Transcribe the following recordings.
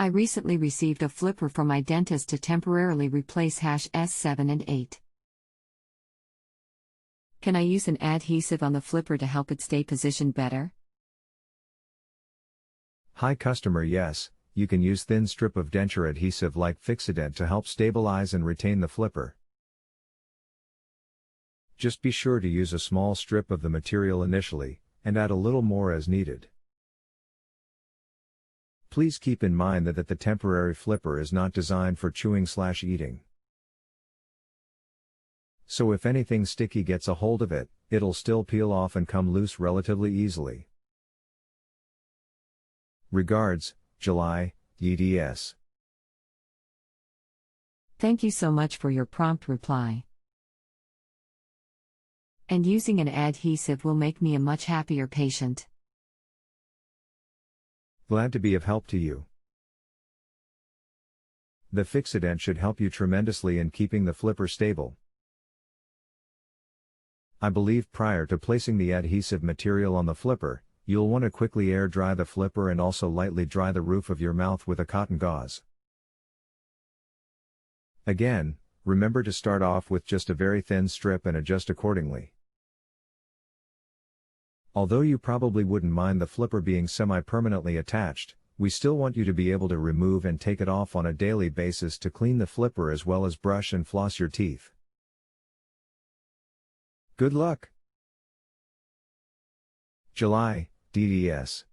I recently received a flipper from my dentist to temporarily replace S7 and 8. Can I use an adhesive on the flipper to help it stay positioned better? HiCustomer Yes, you can use thin strip of denture adhesive like Fixodent to help stabilize and retain the flipper. Just be sure to use a small strip of the material initially, and add a little more as needed. Please keep in mind that the temporary flipper is not designed for chewing/eating. So if anything sticky gets a hold of it, it'll still peel off and come loose relatively easily. Regards, July, EDS. Thank you so much for your prompt reply. And using an adhesive will make me a much happier patient. Glad to be of help to you. The Fixodent should help you tremendously in keeping the flipper stable. I believe prior to placing the adhesive material on the flipper, you'll want to quickly air dry the flipper and also lightly dry the roof of your mouth with a cotton gauze. Again, remember to start off with just a very thin strip and adjust accordingly. Although you probably wouldn't mind the flipper being semi-permanently attached, we still want you to be able to remove and take it off on a daily basis to clean the flipper as well as brush and floss your teeth. Good luck! July, DDS.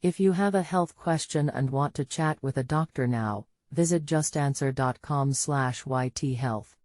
If you have a health question and want to chat with a doctor now, visit justanswer.com/ythealth.